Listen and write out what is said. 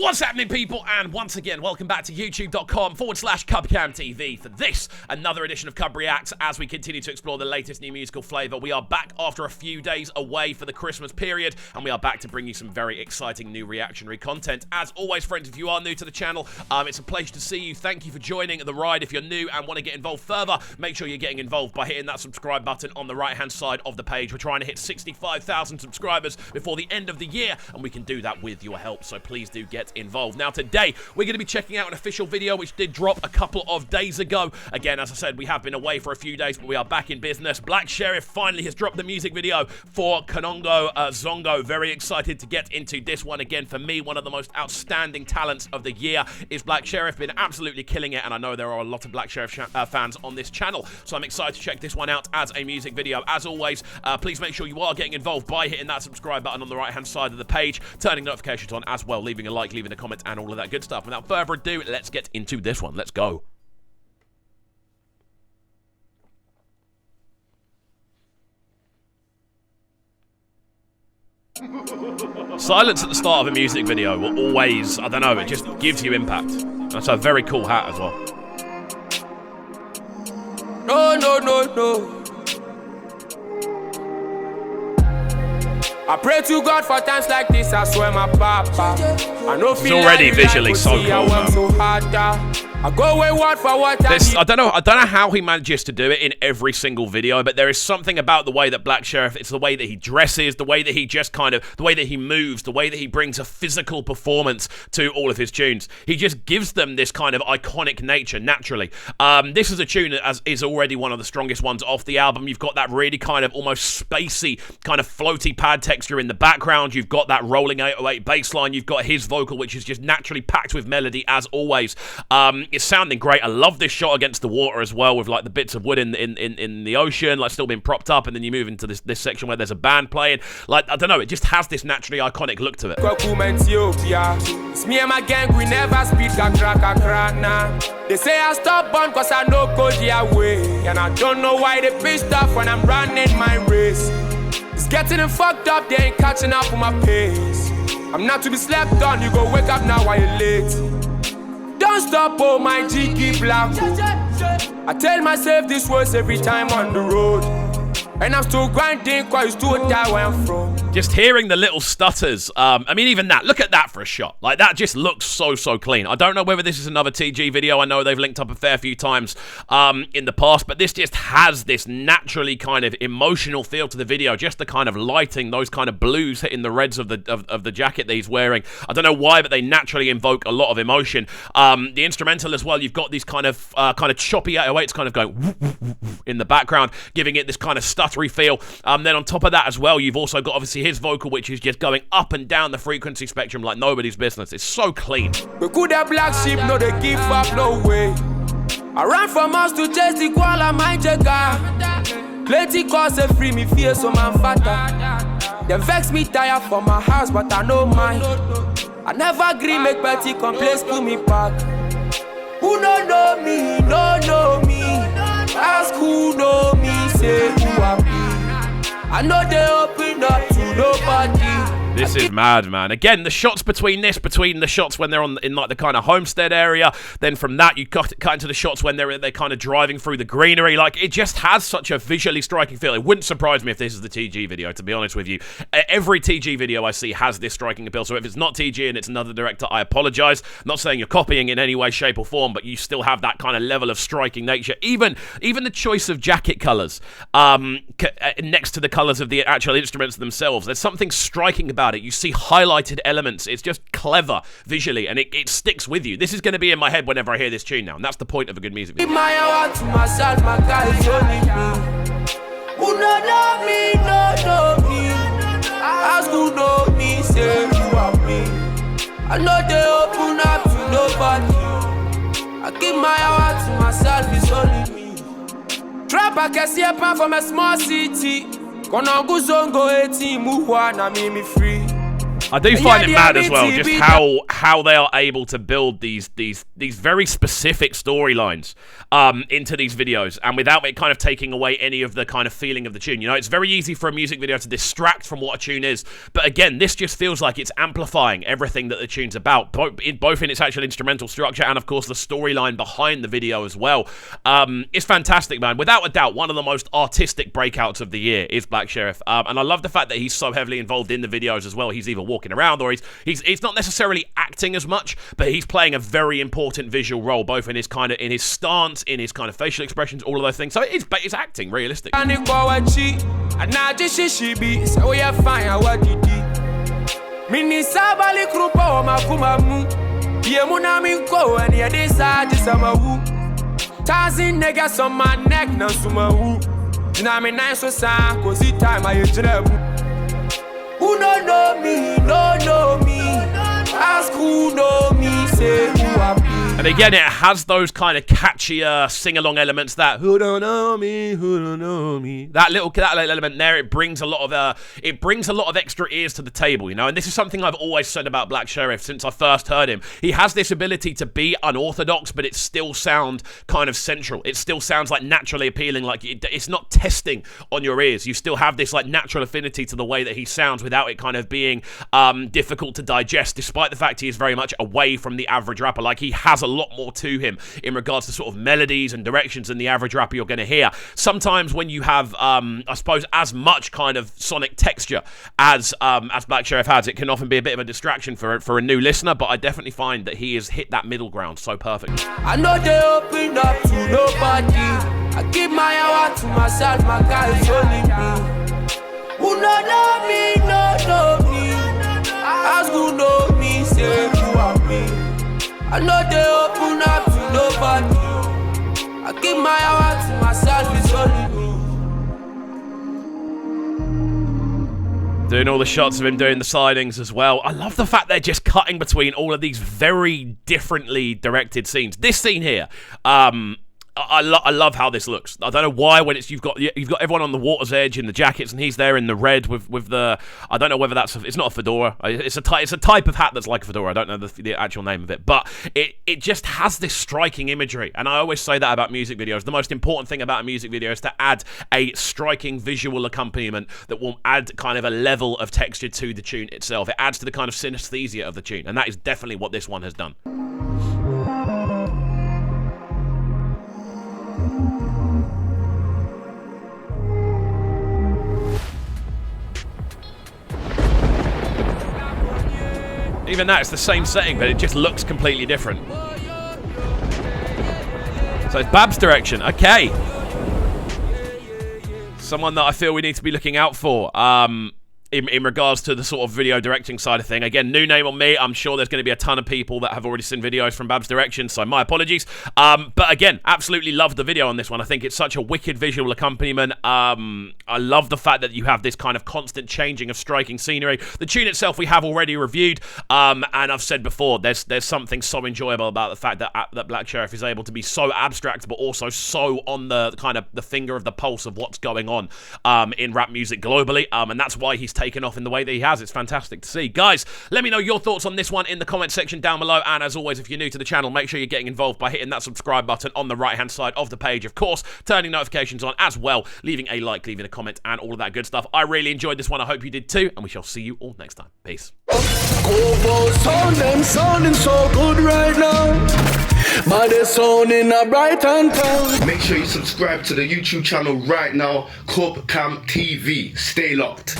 What's happening, people? And once again, welcome back to youtube.com/CubCamTV for this, another edition of CUBREACTS as we continue to explore the latest new musical flavour. We are back after a few days away for the Christmas period, and we are back to bring you some very exciting new reactionary content. As always, friends, if you are new to the channel, it's a pleasure to see you. Thank you for joining the ride. If you're new and want to get involved further, make sure you're getting involved by hitting that subscribe button on the right-hand side of the page. We're trying to hit 65,000 subscribers before the end of the year, and we can do that with your help, so please do get involved. Now today we're going to be checking out an official video which did drop a couple of days ago. Again, as I said, we have been away for a few days, but we are back in business. Black Sherif finally has dropped the music video for Konongo, Zongo. Very excited to get into this one. Again, for me, one of the most outstanding talents of the year is Black Sherif. Been absolutely killing it, and I know there are a lot of Black Sherif fans on this channel, so I'm excited to check this one out as a music video. As always, please make sure you are getting involved by hitting that subscribe button on the right hand side of the page, turning notifications on as well, leaving a like, leaving a comment, and all of that good stuff. Without further ado, let's get into this one. Let's go. Silence at the start of a music video will always, I don't know, it just gives you impact. That's a very cool hat as well. No. I pray to God for times like this, I swear my papa. I know it's already visually so cool, man. I go wayward for what I don't know how he manages to do it in every single video, but there is something about the way that Black Sherif, it's the way that he dresses, the way that he just the way that he moves, the way that he brings a physical performance to all of his tunes. He just gives them this kind of iconic nature naturally. This is a tune that is already one of the strongest ones off the album. You've got that really kind of almost spacey, kind of floaty pad texture in the background. You've got that rolling 808 bass line. You've got his vocal, which is just naturally packed with melody as always. It's sounding great. I love this shot against the water as well, with like the bits of wood in the ocean, like still being propped up, and then you move into this section where there's a band playing. Like, I don't know, it just has this naturally iconic look to it. It's me and my gang, we never speak a crack nah. They say I stop on cause I know go their way, and I don't know why they pissed off when I'm running my race. It's getting them fucked up, they ain't catching up with my pace. I'm not to be slept on, you go wake up now while you're late. Don't stop, oh my jiggy black. I tell myself this words every time on the road, and I'm still grinding cause it's too die where I'm from. Just hearing the little stutters, I mean, even that, look at that for a shot. Like, that just looks so clean. I don't know whether this is another TG video. I know they've linked up a fair few times in the past, but this just has this naturally kind of emotional feel to the video. Just the kind of lighting, those kind of blues hitting the reds of the jacket that he's wearing. I don't know why, but they naturally invoke a lot of emotion. The instrumental as well, you've got these kind of choppy 808s kind of going in the background, giving it this kind of stuttery feel. Then on top of that as well, you've also got obviously his vocal, which is just going up and down the frequency spectrum like nobody's business. It's so clean. We could have black sheep, no they give up, no way. I ran from house to chase the koala, my jagger. Plenty cause they free me fear, so man fatter. They vex me tired for my house, but I know mine. I never agree, make petty complaints, pull me back. Who don't know me, no know me. Ask who know me, say who I be. I know they open up to nobody. This is mad, man. Again, the shots between the shots when they're in like the kind of homestead area, then from that you cut into the shots when they're kind of driving through the greenery. Like, it just has such a visually striking feel. It wouldn't surprise me if this is the TG video, to be honest with you. Every TG video I see has this striking appeal. So if it's not TG and it's another director, I apologize. I'm not saying you're copying in any way, shape, or form, but you still have that kind of level of striking nature. Even the choice of jacket colors next to the colors of the actual instruments themselves. There's something striking about it. You see highlighted elements. It's just clever visually, and it sticks with you. This is going to be in my head whenever I hear this tune now, and that's the point of a good music video. My hour to myself, my guys only me. Who no know me, no know me. Ask who know me, say you are me. I know they open up to nobody. I give my hour to myself, it's only me. Trap I can see a pan from a small city. Konongo Zongo 18 Muhwa na me free. I I do find it mad as well, just how they are able to build these very specific storylines into these videos, and without it kind of taking away any of the kind of feeling of the tune. You know, it's very easy for a music video to distract from what a tune is, but again, this just feels like it's amplifying everything that the tune's about, both in its actual instrumental structure and, of course, the storyline behind the video as well. It's fantastic, man. Without a doubt, one of the most artistic breakouts of the year is Black Sherif, and I love the fact that he's so heavily involved in the videos as well. He's either walking around or he's not necessarily acting as much, but he's playing a very important visual role, both in his stance, in his kind of facial expressions, all of those things. So it's acting realistic. Tazin niggas on my neck, no sumahu. Now me nice so sad, cause it time I who don't know me, no know me. Ask who know me, say who I be. And again, it has those kind of catchier sing-along elements that who don't know me, who don't know me. That little element there, it brings a lot of extra ears to the table, you know. And this is something I've always said about Black Sherif since I first heard him. He has this ability to be unorthodox, but it still sounds kind of central. It still sounds like naturally appealing, like it's not testing on your ears. You still have this like natural affinity to the way that he sounds without it kind of being difficult to digest, despite the fact he is very much away from the average rapper. Like, he has a lot more to him in regards to sort of melodies and directions than the average rapper you're going to hear. Sometimes when you have, I suppose, as much kind of sonic texture as Black Sherif has, it can often be a bit of a distraction for a new listener, but I definitely find that he has hit that middle ground so perfectly. I know they open up to nobody. I give my hour to myself, my guy is only me. Who don't know me, no know me. Ask who know me, say who I be. I know they open up to nobody. I give my hour to myself, it's only me. Doing all the shots of him doing the sidings as well. I love the fact they're just cutting between all of these very differently directed scenes. This scene here, I love how this looks. I don't know why when you've got everyone on the water's edge in the jackets and he's there in the red with the, I don't know whether it's not a fedora. It's a type of hat that's like a fedora. I don't know the actual name of it, but it just has this striking imagery. And I always say that about music videos. The most important thing about a music video is to add a striking visual accompaniment that will add kind of a level of texture to the tune itself. It adds to the kind of synesthesia of the tune, and that is definitely what this one has done. Even that, it's the same setting, but it just looks completely different. So it's Bab's direction. Okay. Someone that I feel we need to be looking out for. In regards to the sort of video directing side of thing. Again, new name on me. I'm sure there's going to be a ton of people that have already seen videos from Bab's direction, so my apologies. But again, absolutely love the video on this one. I think it's such a wicked visual accompaniment. I love the fact that you have this kind of constant changing of striking scenery. The tune itself we have already reviewed, and I've said before, there's something so enjoyable about the fact that Black Sherif is able to be so abstract, but also so on the kind of the finger of the pulse of what's going on in rap music globally, and that's why he's taken off in the way that he has. It's fantastic to see. Guys, let me know your thoughts on this one in the comment section down below, and as always, if you're new to the channel, make sure you're getting involved by hitting that subscribe button on the right hand side of the page, of course, turning notifications on as well, leaving a like, leaving a comment, and all of that good stuff. I really enjoyed this one. I hope you did too, and we shall see you all next time. Peace. Sounding so good right now. My sounding a bright and town. Make sure you subscribe to the YouTube channel right now, CUBREACTS TV. Stay locked.